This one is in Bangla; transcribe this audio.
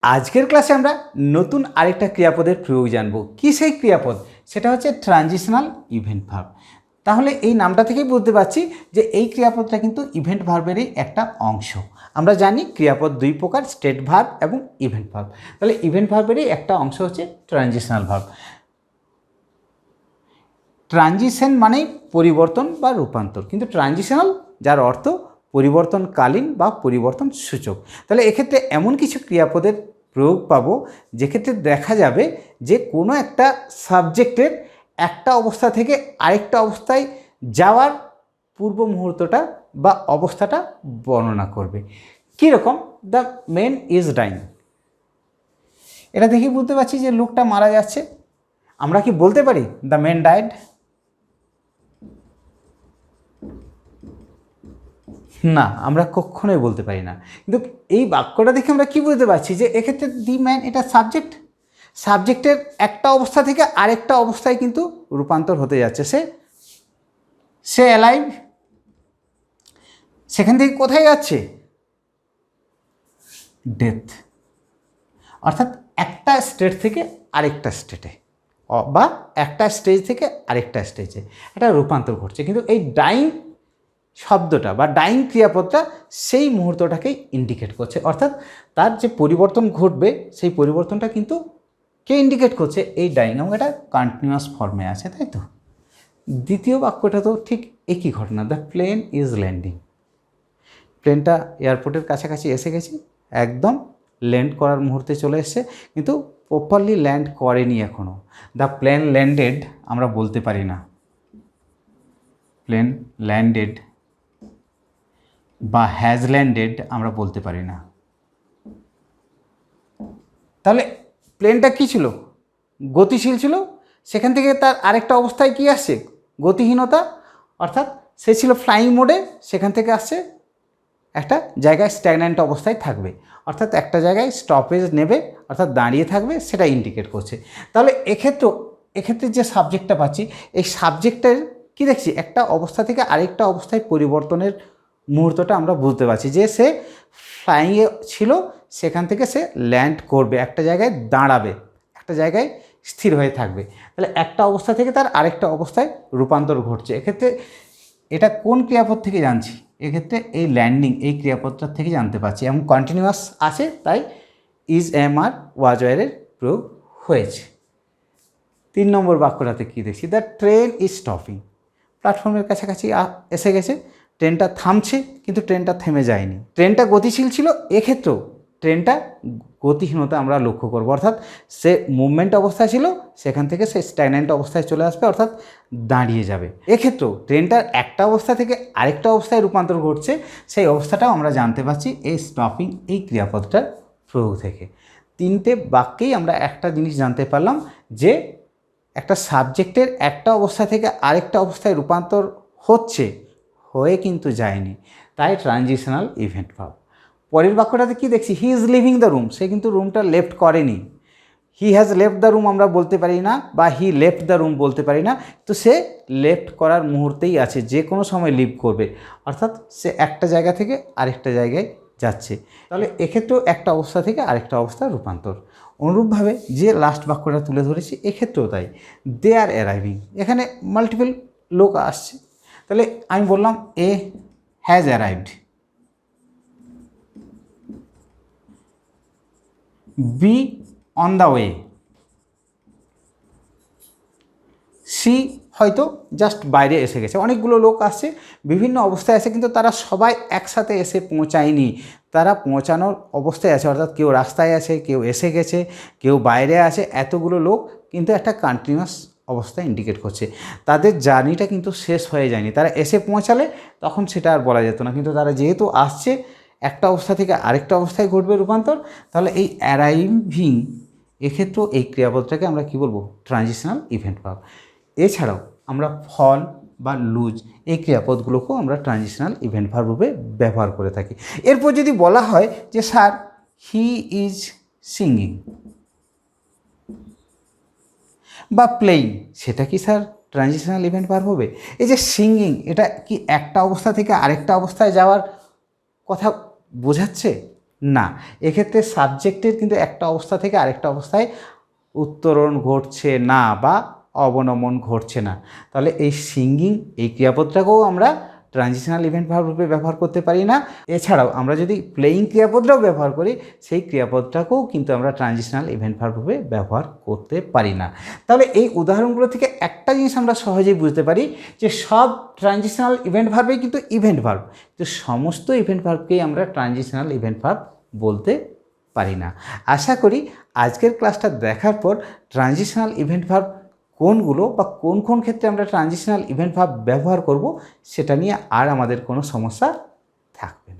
আজকের ক্লাসে আমরা নতুন আরেকটা ক্রিয়াপদের প্রয়োগ জানব। কি সেই ক্রিয়াপদ? সেটা হচ্ছে ট্রানজিশনাল ইভেন্ট ভার্ব। তাহলে এই নামটা থেকেই বুঝতে পারছি যে এই ক্রিয়াপদটা কিন্তু ইভেন্ট ভার্বেরই একটা অংশ। আমরা জানি ক্রিয়াপদ দুই প্রকার, স্টেট ভার্ব এবং ইভেন্ট ভার্ব। তাহলে ইভেন্ট ভার্বেরই একটা অংশ হচ্ছে ট্রানজিশনাল ভার্ব। ট্রানজিশন মানেই পরিবর্তন বা রূপান্তর, কিন্তু ট্রানজিশনাল যার অর্থ পরিবর্তনকালীন বা পরিবর্তন সূচক। তাহলে এক্ষেত্রে এমন কিছু ক্রিয়াপদের প্রয়োগ পাবো যেক্ষেত্রে দেখা যাবে যে কোনো একটা সাবজেক্টের একটা অবস্থা থেকে আরেকটা অবস্থায় যাওয়ার পূর্ব মুহূর্তটা বা অবস্থাটা বর্ণনা করবে। কীরকম? The men is dying. এটা দেখে বুঝতে পারছি যে লোকটা মারা যাচ্ছে। আমরা কি বলতে পারি দ্য মেন ডাইড? না, আমরা কখনোই বলতে পারি না। কিন্তু এই বাক্যটা দেখে আমরা কি বুঝতে পারছি যে এক্ষেত্রে দি ম্যান এটা সাবজেক্ট। সাবজেক্টের একটা অবস্থা থেকে আরেকটা অবস্থায় কিন্তু রূপান্তর হতে যাচ্ছে। সে অ্যালাইভ, সেখান থেকে কোথায় যাচ্ছে? ডেথ। অর্থাৎ একটা স্টেট থেকে আরেকটা স্টেটে বা একটা স্টেজ থেকে আরেকটা স্টেজে একটা রূপান্তর ঘটছে। কিন্তু এই ডাইং শব্দটা বা ডাইং ক্রিয়াপদটা সেই মুহূর্তটাকেই ইন্ডিকেট করছে। অর্থাৎ তার যে পরিবর্তন ঘটবে সেই পরিবর্তনটা কিন্তু কে ইন্ডিকেট করছে? এই ডাইং, এবং এটা কন্টিনিউয়াস ফর্মে আছে, তাই তো? দ্বিতীয় বাক্যটা তো ঠিক একই ঘটনা, দ্য প্লেন ইজ ল্যান্ডিং। প্লেনটা এয়ারপোর্টের কাছাকাছি এসে গেছে, একদম ল্যান্ড করার মুহূর্তে চলে এসছে, কিন্তু প্রপারলি ল্যান্ড করেনি এখনও। দ্য প্লেন ল্যান্ডেড আমরা বলতে পারি না, প্লেন ল্যান্ডেড বা হ্যাজ ল্যান্ডেড আমরা বলতে পারি না। তাহলে প্লেনটা কী ছিল? গতিশীল ছিল, সেখান থেকে তার আরেকটা অবস্থায় কি আসছে? গতিহীনতা। অর্থাৎ সে ছিল ফ্লাইং মোডে, সেখান থেকে আসছে একটা জায়গায় স্ট্যাগন্যান্ট অবস্থায় থাকবে, অর্থাৎ একটা জায়গায় স্টপেজ নেবে, অর্থাৎ দাঁড়িয়ে থাকবে, সেটা ইন্ডিকেট করছে। তাহলে এক্ষেত্রে যে সাবজেক্টটা পাচ্ছি, এই সাবজেক্টের কি দেখছি? একটা অবস্থা থেকে আরেকটা অবস্থায় পরিবর্তনের মুহূর্তটা আমরা বুঝতে পারছি যে সে ফ্লাইংয়ে ছিল, সেখান থেকে সে ল্যান্ড করবে, একটা জায়গায় দাঁড়াবে, একটা জায়গায় স্থির হয়ে থাকবে। তাহলে একটা অবস্থা থেকে তার আরেকটা অবস্থায় রূপান্তর ঘটছে। এক্ষেত্রে এটা কোন ক্রিয়াপদ থেকে জানছি? এক্ষেত্রে এই ল্যান্ডিং এই ক্রিয়াপদটার থেকে জানতে পারছি, এবং কন্টিনিউয়াস আছে, তাই ইজ, এম আর, ওয়াজ ওয়ারের প্রয়োগ হয়েছে। 3 নম্বর বাক্যটাতে কী দেখছি? The train is stopping. প্ল্যাটফর্মের কাছাকাছি এসে গেছে, ট্রেনটা থামছে, কিন্তু ট্রেনটা থেমে যায়নি। ট্রেনটা গতিশীল ছিল, এক্ষেত্রেও ট্রেনটা গতিহীনতা আমরা লক্ষ্য করব। অর্থাৎ সে মুভমেন্ট অবস্থায় ছিল, সেখান থেকে সে স্ট্যাগন্যান্ট অবস্থায় চলে আসবে, অর্থাৎ দাঁড়িয়ে যাবে। এক্ষেত্রেও ট্রেনটার একটা অবস্থা থেকে আরেকটা অবস্থায় রূপান্তর ঘটছে, সেই অবস্থাটাও আমরা জানতে পারছি এই স্টপিং এই ক্রিয়াপদটার প্রয়োগ থেকে। 3টে বাক্যেই আমরা একটা জিনিস জানতে পারলাম যে একটা সাবজেক্টের একটা অবস্থা থেকে আরেকটা অবস্থায় রূপান্তর হচ্ছে, হয়ে কিন্তু যায়নি, তাই ট্রানজিশনাল ইভেন্ট ভার্ব। পরের বাক্যটাতে কি দেখছি? He is leaving the room. সে কিন্তু রুমটা লেফট করেনি। He has left the room আমরা বলতে পারি না, বা হি লেফট দ্য রুম বলতে পারি না, তো সে লেফট করার মুহূর্তেই আছে, যে কোনো সময় লিভ করবে, অর্থাৎ সে একটা জায়গা থেকে আরেকটা জায়গায় যাচ্ছে। তাহলে এক্ষেত্রেও একটা অবস্থা থেকে আরেকটা অবস্থা রূপান্তর। অনুরূপভাবে যে লাস্ট বাক্যটা তুলে ধরেছি, এক্ষেত্রেও তাই, দে আর অ্যারাইভিং। এখানে মাল্টিপল লোক আসছে, তাহলে আমি বললাম A has arrived, B on the way, C হয়তো জাস্ট বাইরে এসে গেছে। অনেকগুলো লোক আসছে, বিভিন্ন অবস্থায় আছে, কিন্তু তারা সবাই একসাথে এসে পৌঁছায়নি, তারা পৌঁছানোর অবস্থায় আছে, অর্থাৎ কেউ রাস্তায় আছে, কেউ এসে গেছে, কেউ বাইরে আছে। এতগুলো লোক কিন্তু একটা কন্টিনিউয়াস অবস্থা ইন্ডিকেট করছে, তাদের জার্নিটা কিন্তু শেষ হয়ে যায়নি। তারা এসে পৌঁছালে তখন সেটা আর বলা যেত না, কিন্তু তারা যেহেতু আসছে, একটা অবস্থা থেকে আরেকটা অবস্থায় ঘটবে রূপান্তর, তাহলে এই অ্যারাইভিং এক্ষেত্রেও এই ক্রিয়াপদটাকে আমরা কি বলবো? Transitional event verb. এছাড়াও আমরা ফল বা লুজ এই ক্রিয়াপদগুলোকেও আমরা ট্রানজিশনাল ইভেন্ট ভার্ব রূপে ব্যবহার করে থাকি। এরপর যদি বলা হয় যে স্যার হি ইজ সিঙ্গিং বা প্লেইং, সেটা কি স্যার ট্রানজিশনাল ইভেন্ট ভার্ব হবে? এই যে সিঙ্গিং, এটা কি একটা অবস্থা থেকে আরেকটা অবস্থায় যাওয়ার কথা বোঝাচ্ছে? না, এক্ষেত্রে সাবজেক্টের কিন্তু একটা অবস্থা থেকে আরেকটা অবস্থায় উত্তরণ ঘটছে না বা অবনমন ঘটছে না। তাহলে এই সিঙ্গিং এই ক্রিয়াপদটাকেও আমরা ট্রানজিশনাল ইভেন্ট ভার্ব রূপে ব্যবহার করতে পারি না। এছাড়াও আমরা যদি প্লেয়িং ক্রিয়াপদটাও ব্যবহার করি, সেই ক্রিয়াপদটাকেও কিন্তু আমরা ট্রানজিশনাল ইভেন্ট ভার্ব রূপে ব্যবহার করতে পারি না। তাহলে এই উদাহরণগুলো থেকে একটা জিনিস আমরা সহজেই বুঝতে পারি যে সব ট্রানজিশনাল ইভেন্ট ভার্বই কিন্তু ইভেন্ট ভার্ব, তো সমস্ত ইভেন্ট ভার্বকেই আমরা ট্রানজিশনাল ইভেন্ট ভার্ব বলতে পারি না। আশা করি আজকের ক্লাসটা দেখার পর ট্রানজিশনাল ইভেন্ট ভার্ব কোনগুলো বা কোন কোন ক্ষেত্রে আমরা ট্রানজিশনাল ইভেন্ট ভার্ব ব্যবহার করব সেটা নিয়ে আর আমাদের কোনো সমস্যা থাকবে না।